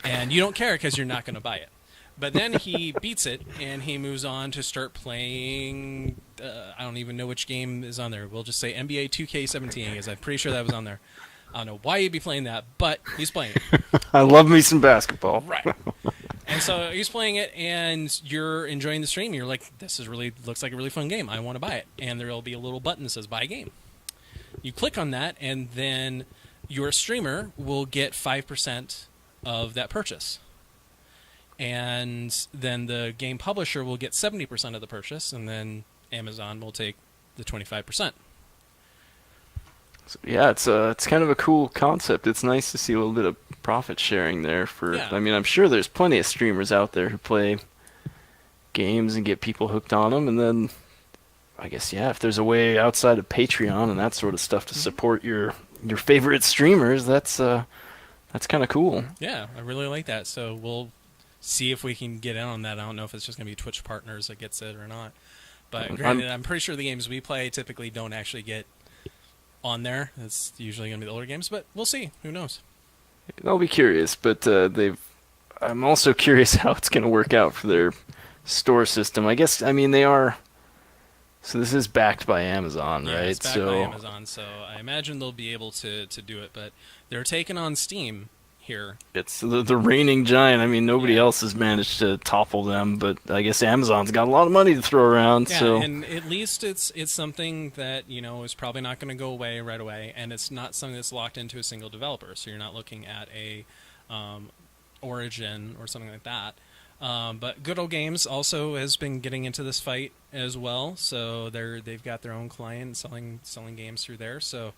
and you don't care because you're not going to buy it. But then he beats it, and he moves on to start playing. I don't even know which game is on there. We'll just say NBA 2K17, because I'm pretty sure that was on there. I don't know why he'd be playing that, but he's playing it. I love me some basketball. Right. And so he's playing it, and you're enjoying the stream. You're like, this looks like a really fun game. I want to buy it. And there will be a little button that says buy game. You click on that, and then your streamer will get 5% of that purchase. And then the game publisher will get 70% of the purchase, and then Amazon will take the 25%. So, yeah, it's kind of a cool concept. It's nice to see a little bit of profit sharing there. Yeah. I mean, I'm sure there's plenty of streamers out there who play games and get people hooked on them, and then I guess if there's a way outside of Patreon and that sort of stuff to support your favorite streamers, that's kind of cool. Yeah, I really like that. So we'll see if we can get in on that. I don't know if it's just going to be Twitch partners that gets it or not. But granted, I'm pretty sure the games we play typically don't actually get on there. It's usually going to be the older games, but we'll see. Who knows? I'll be curious, but I'm also curious how it's going to work out for their store system. I mean, they are. So this is backed by Amazon, right? It's backed by Amazon, so I imagine they'll be able to do it. But they're taking on Steam here. It's the reigning giant. I mean, nobody else has managed to topple them, but I guess Amazon's got a lot of money to throw around. Yeah, so. And at least it's something that is probably not going to go away right away, and it's not something that's locked into a single developer. So you're not looking at a Origin or something like that. But Good Old Games also has been getting into this fight as well. So they've got their own client selling games through there. So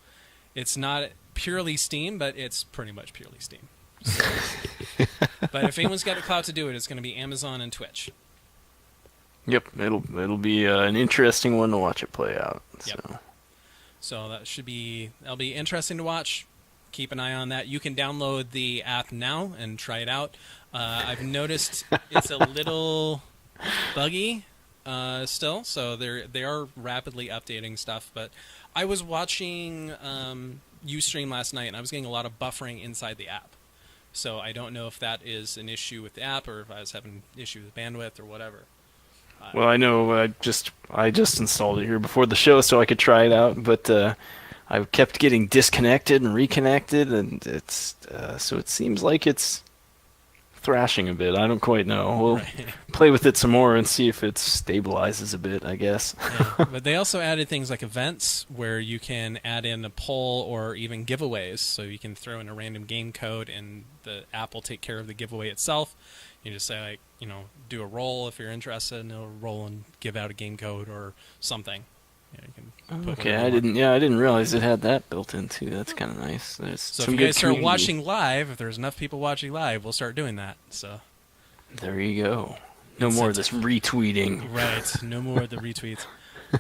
it's not purely Steam, but it's pretty much purely Steam. So, but if anyone's got the clout to do it, it's going to be Amazon and Twitch. Yep, it'll be an interesting one to watch it play out. Yep. So that'll be interesting to watch. Keep an eye on that. You can download the app now and try it out. I've noticed it's a little buggy still, so they are rapidly updating stuff. But I was watching Ustream last night, and I was getting a lot of buffering inside the app. So I don't know if that is an issue with the app, or if I was having an issue with bandwidth or whatever. Well, I know I just installed it here before the show so I could try it out, but I kept getting disconnected and reconnected, and it's so it seems like it's thrashing a bit. I don't quite know. We'll play with it some more and see if it stabilizes a bit, I guess. Yeah. But they also added things like events where you can add in a poll or even giveaways. So you can throw in a random game code and the app will take care of the giveaway itself. You just say, do a roll if you're interested, and it'll roll and give out a game code or something. Okay, I didn't realize it had that built in too. That's kind of nice. So if you guys start watching live, if there's enough people watching live, we'll start doing that. So there you go. No more of this retweeting. Right. No more of the retweets.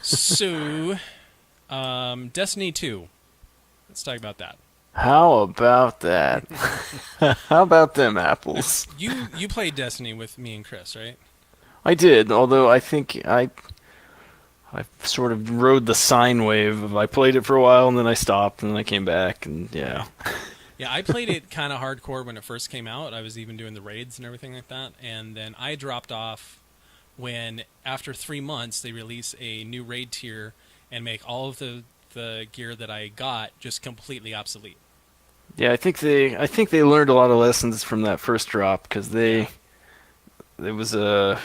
So, Destiny 2. Let's talk about that. How about that? How about them apples? You played Destiny with me and Chris, right? I did, although I think I sort of rode the sine wave of I played it for a while and then I stopped and then I came back and yeah. Yeah, I played it kind of hardcore when it first came out. I was even doing the raids and everything like that. And then I dropped off when, after 3 months, they release a new raid tier and make all of the gear that I got just completely obsolete. Yeah, I think they learned a lot of lessons from that first drop because there was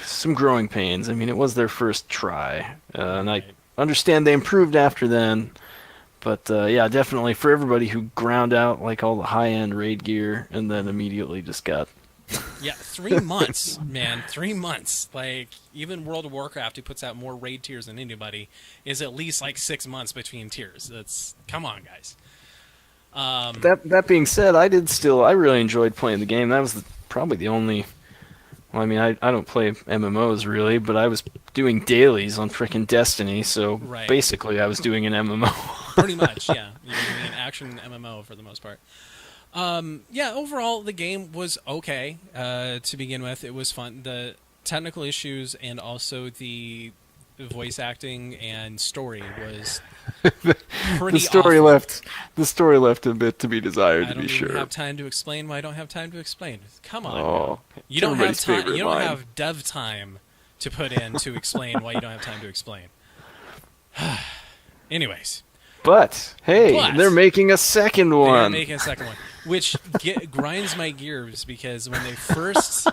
some growing pains. I mean, it was their first try, and I understand they improved after then. But yeah, definitely for everybody who ground out like all the high-end raid gear and then immediately just got. Yeah, 3 months, man, 3 months. Like even World of Warcraft, who puts out more raid tiers than anybody, is at least like 6 months between tiers. Come on, guys. That being said, I really enjoyed playing the game. That was probably the only. Well, I mean, I don't play MMOs really, but I was doing dailies on frickin' Destiny, so basically I was doing an MMO. Pretty much, yeah. You're doing an action MMO for the most part. Yeah, overall the game was okay to begin with. It was fun. The technical issues and also the voice acting and story was the pretty story awful. left a bit to be desired, I to don't be even sure. have time to explain why I don't have time to explain. Come on, Oh, now. You it's don't have everybody's time. favorite You don't line. have dev time to put in to explain why you don't have time to explain. Anyways, But hey, But- they're making a second they're one. making a second one, which grinds my gears because when they first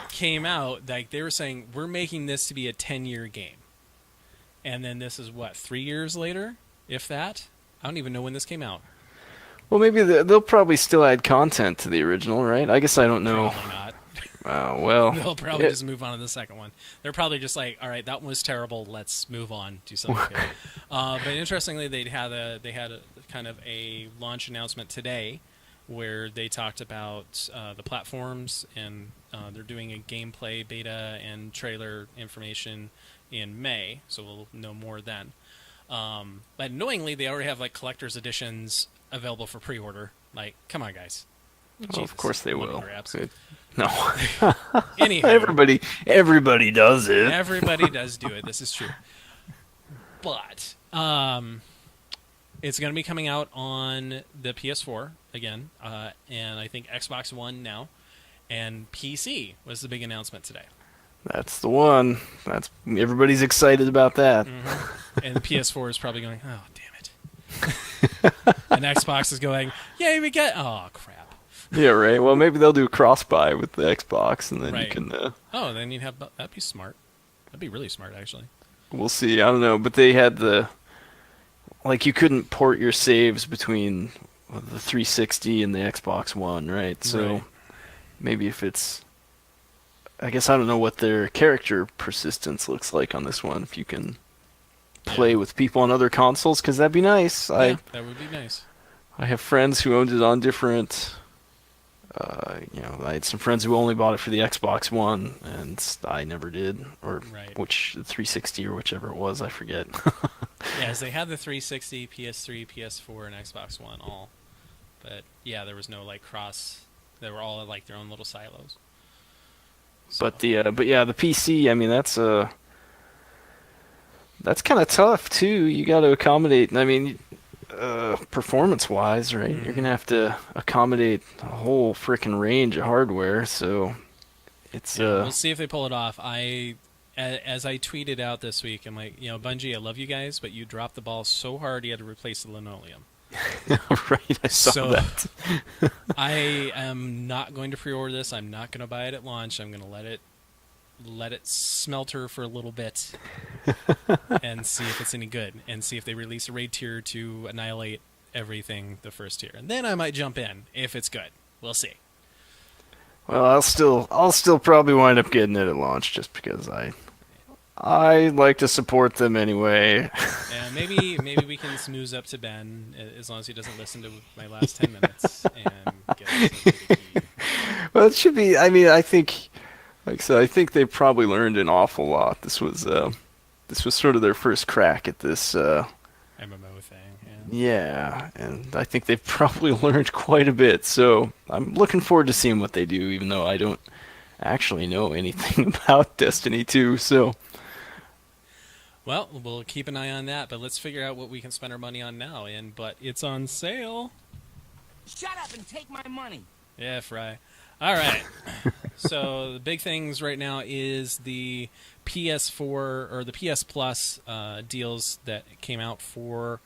came out, like they were saying, we're making this to be a 10-year game, and then this is what 3 years later, if that. I don't even know when this came out. Well, maybe they'll probably still add content to the original, right? I guess I don't know. Probably not. Well, They'll probably just move on to the second one. They're probably just like, all right, that one was terrible. Let's move on, do something good. But interestingly, they had a kind of a launch announcement today, where they talked about the platforms, and they're doing a gameplay beta and trailer information in May, so we'll know more then. But knowingly, they already have like collector's editions available for pre-order. Like, come on, guys. well, Jesus, of course they money will. grabs. No, Anyhow, everybody does it. everybody does do it. This is true. But it's going to be coming out on the PS4 again, and I think Xbox One now, and PC was the big announcement today. That's the one. Everybody's excited about that. And the PS4 is probably going, oh, damn it. And Xbox is going, yay, we get, oh, crap. Yeah, right. Well, maybe they'll do cross-buy with the Xbox, and then Right. you can. Oh, then you'd have, that'd be smart. That'd be really smart, actually. We'll see. I don't know, but they had you couldn't port your saves between the 360 and the Xbox One, right? So Right. maybe if it's, I guess I don't know what their character persistence looks like on this one. If you can play with people on other consoles, because that'd be nice. Yeah, that would be nice. I have friends who owned it on different. I had some friends who only bought it for the Xbox One, and I never did, or Right. which 360 or whichever it was, I forget. Yes, they had the 360, PS3, PS4, and Xbox One all. But yeah, there was no like cross. They were all like their own little silos. So, But the PC, I mean, that's kind of tough too. You got to accommodate. I mean, performance-wise, right? You're gonna have to accommodate a whole freaking range of hardware. So it's we'll see if they pull it off. As I tweeted out this week, I'm like, Bungie, I love you guys, but you dropped the ball so hard you had to replace the linoleum. right. I saw So- that. I am not going to pre-order this. I'm not going to buy it at launch. I'm going to let it smelter for a little bit and see if it's any good, and see if they release a raid tier to annihilate everything the first tier, and then I might jump in if it's good. We'll see. Well, I'll still probably wind up getting it at launch just because I like to support them anyway. And maybe we can snooze up to Ben as long as he doesn't listen to my last 10 minutes and get us into the key. Well, it should be. I mean, I think, like I said, I think they probably learned an awful lot. This was sort of their first crack at this. MMO thing. Yeah, and I think they've probably learned quite a bit. So I'm looking forward to seeing what they do, even though I don't actually know anything about Destiny 2. So. Well, we'll keep an eye on that, but let's figure out what we can spend our money on now. But it's on sale. Shut up and take my money. Yeah, Fry. All right. So the big things right now is the PS4 or the PS Plus deals that came out for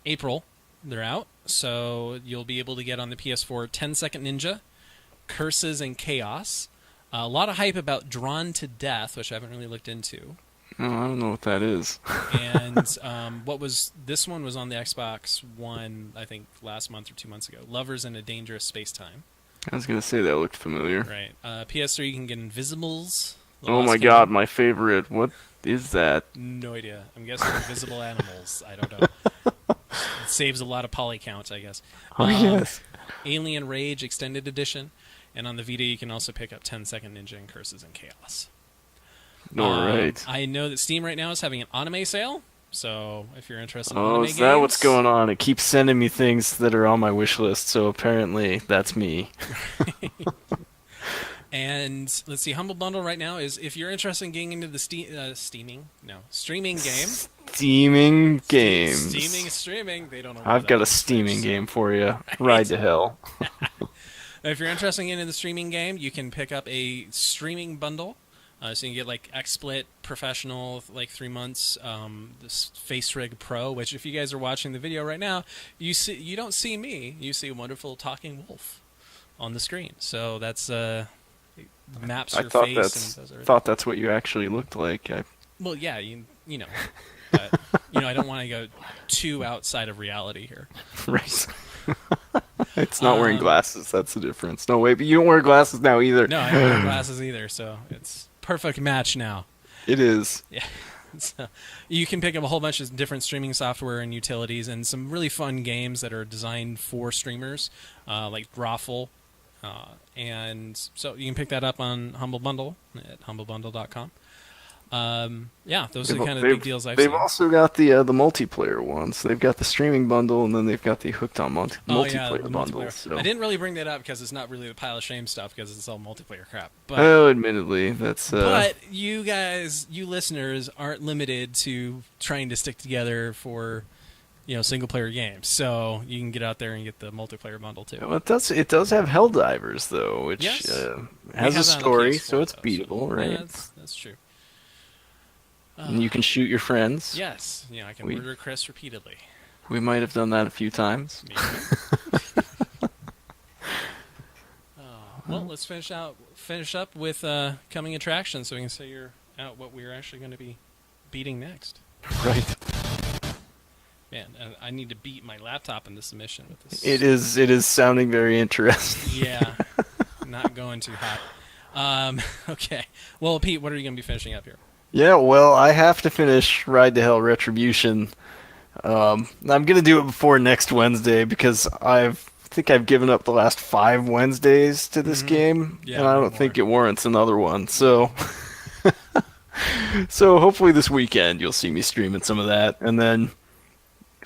April. They're out. So you'll be able to get on the PS4 10 Second Ninja, Curses and Chaos. A lot of hype about Drawn to Death, which I haven't really looked into. Oh, I don't know what that is. And this one was on the Xbox One, I think, last month or 2 months ago. Lovers in a Dangerous Space-Time. I was gonna say that looked familiar. Right. PS3, you can get Invisibles. The Oh Lost my Kingdom. god, my favorite. What is that? No idea. I'm guessing Invisible Animals. I don't know. It saves a lot of poly count, I guess. Oh yes. Alien Rage Extended Edition. And on the Vita, you can also pick up 10 Second Ninja and Curses and Chaos. All right. I know that Steam right now is having an anime sale. So if you're interested in Oh, anime is that games, what's going on? It keeps sending me things that are on my wish list, so apparently that's me. And let's see, Humble Bundle right now is if you're interested in getting into the streaming game. Steaming games. Streaming. They don't know. I've got a steaming game for you. Ride to hell. If you're interested in getting into the streaming game, you can pick up a streaming bundle. So you can get like XSplit Professional, like 3 months. This Face Rig Pro, which if you guys are watching the video right now, you don't see me. You see a wonderful talking wolf on the screen. So that's maps your face. And thought that's what you actually looked like. Well, yeah, you know, but, I don't want to go too outside of reality here. Right. It's not wearing glasses. That's the difference. No, wait, but you don't wear glasses now either. No, I don't wear glasses either, so it's perfect match now. It is. Yeah. So you can pick up a whole bunch of different streaming software and utilities and some really fun games that are designed for streamers, like Drawful. And so you can pick that up on Humble Bundle at humblebundle.com. Those are kind of the big deals I've seen. They've also got the multiplayer ones. They've got the streaming bundle, and then they've got the hooked on multiplayer bundle. So. I didn't really bring that up because it's not really the pile of shame stuff because it's all multiplayer crap. But, admittedly, that's. But you guys, you listeners, aren't limited to trying to stick together for, single player games. So you can get out there and get the multiplayer bundle too. Well, it does have Helldivers though, which has a story, so it's beatable, right? Yeah, that's true. And you can shoot your friends. Yes, I can murder Chris repeatedly. We might have done that a few times. Well, let's finish up with coming attractions, so we can say out what we're actually going to be beating next. Right. Man, I need to beat my laptop in this submission with this. It is sounding very interesting. Yeah, not going too hot. Okay. Well, Pete, what are you going to be finishing up here? Yeah, well, I have to finish Ride to Hell Retribution. I'm going to do it before next Wednesday because I think I've given up the last 5 Wednesdays to this game, and I don't think it warrants another one. So, so hopefully this weekend you'll see me streaming some of that. And then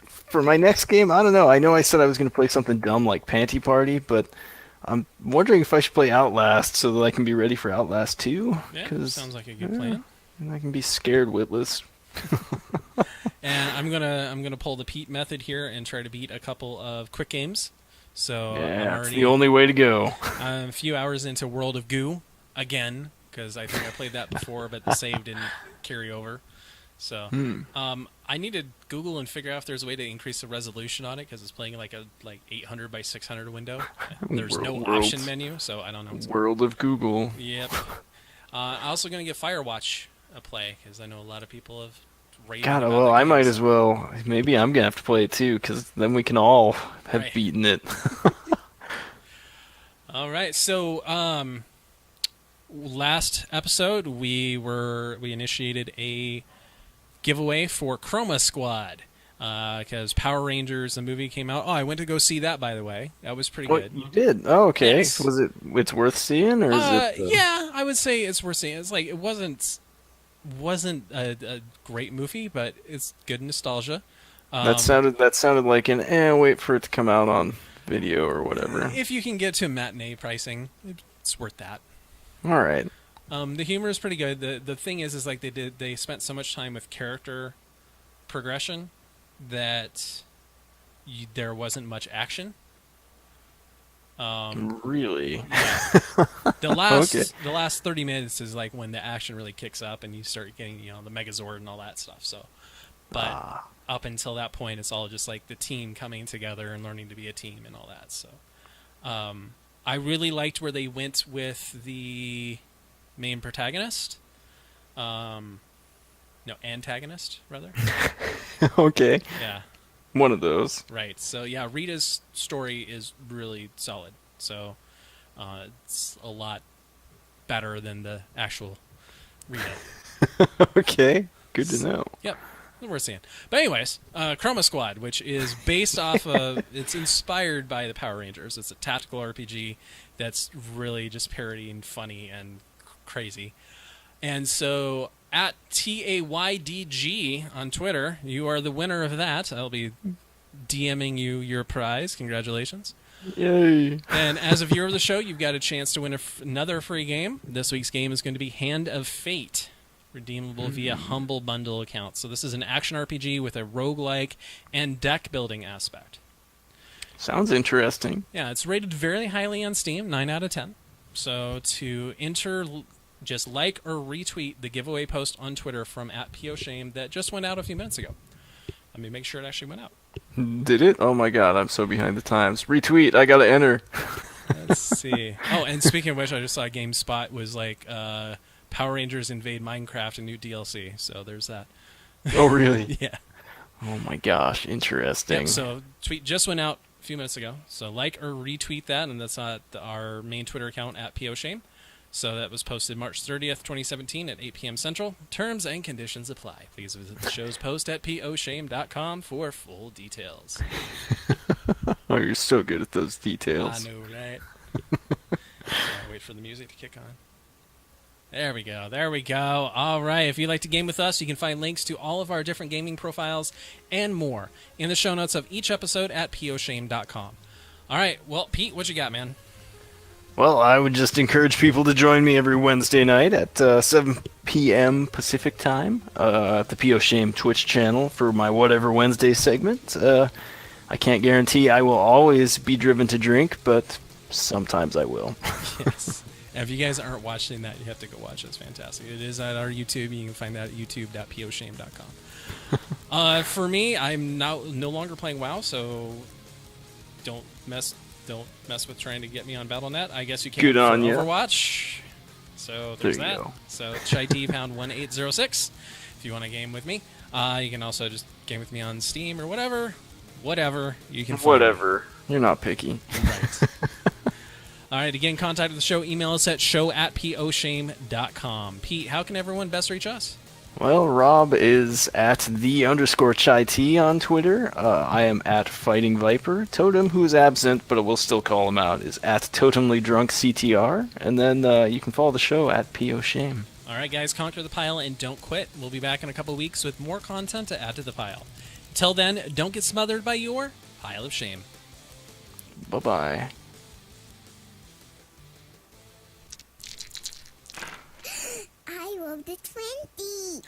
for my next game, I don't know. I know I said I was going to play something dumb like Panty Party, but I'm wondering if I should play Outlast so that I can be ready for Outlast 2. Yeah, sounds like a good plan. And I can be scared witless. And I'm gonna pull the Pete method here and try to beat a couple of quick games. So that's the only way to go. I'm a few hours into World of Goo again because I think I played that before, but the save didn't carry over. So I need to Google and figure out if there's a way to increase the resolution on it because it's playing like a 800 by 600 window. There's no option menu, so I don't know. World of Google. Yep. I'm also gonna get Firewatch a play because I know a lot of people have rated. God, well, I might as well. Maybe I'm gonna have to play it too because then we can all have beaten it. All right, so last episode we initiated a giveaway for Chroma Squad because Power Rangers the movie came out. Oh, I went to go see that, by the way. That was pretty good. You did? Oh, okay. Yes. Was it? It's worth seeing, or is it? Yeah, I would say it's worth seeing. It's like it wasn't a great movie, but it's good nostalgia. That sounded like an wait for it to come out on video or whatever. If you can get to matinee pricing, it's worth that. All right. The humor is pretty good. The thing is like they spent so much time with character progression that there wasn't much action. Really? Yeah. The Okay. last 30 minutes is like when the action really kicks up and you start getting the Megazord and all that stuff. So, but up until that point, it's all just like the team coming together and learning to be a team and all that. So, I really liked where they went with the main protagonist. No, antagonist rather. Okay. Yeah. One of those. Right. So yeah, Rita's story is really solid. So it's a lot better than the actual Rita. Okay. Good to know. Yep. We're seeing. But anyways, Chroma Squad, which is based off of, it's inspired by the Power Rangers. It's a tactical RPG that's really just parody and funny and crazy. And so at TAYDG on Twitter, you are the winner of that. I'll be DMing you your prize. Congratulations. Yay. And as a viewer of the show, you've got a chance to win another free game. This week's game is going to be Hand of Fate, redeemable via Humble Bundle account. So this is an action RPG with a roguelike and deck building aspect. Sounds interesting. Yeah, it's rated very highly on Steam, 9 out of 10. So to enter, just like or retweet the giveaway post on Twitter from @POShame that just went out a few minutes ago. Let me make sure it actually went out. Did it? Oh my god, I'm so behind the times. Retweet, I gotta enter. Let's see. Oh, and speaking of which, I just saw GameSpot was like Power Rangers Invade Minecraft, a new DLC. So there's that. Oh really? Yeah. Oh my gosh, interesting. Yep, so tweet just went out a few minutes ago. So like or retweet that, and that's at our main Twitter account @POShame. So that was posted March 30th, 2017 at 8 p.m. Central. Terms and conditions apply. Please visit the show's post at poshame.com for full details. Oh, you're so good at those details. I know, right? Wait for the music to kick on. There we go. There we go. All right. If you'd like to game with us, you can find links to all of our different gaming profiles and more in the show notes of each episode at poshame.com. All right. Well, Pete, what you got, man? Well, I would just encourage people to join me every Wednesday night at 7 p.m. Pacific time at the POShame Twitch channel for my Whatever Wednesday segment. I can't guarantee I will always be driven to drink, but sometimes I will. Yes. If you guys aren't watching that, you have to go watch it. It's fantastic. It is at our YouTube. You can find that at youtube.poshame.com. For me, I'm now no longer playing WoW, so don't mess with trying to get me on Battle.net. I guess you can Good for on ya. Overwatch. So there's There you that. go. So Chai pound 1806 if you want to game with me. You can also just game with me on Steam or whatever you can find. Whatever. You're not picky. Right. All right, again, contact the show. Email us at show@poshame.com. Pete, how can everyone best reach us? Well, Rob is at _ChaiT on Twitter. I am at Fighting Viper. Totem, who is absent, but we'll still call him out, is at TotemlyDrunkCTR. And then you can follow the show at POShame. All right, guys, conquer the pile and don't quit. We'll be back in a couple weeks with more content to add to the pile. Till then, don't get smothered by your pile of shame. Bye-bye. I rolled a 20.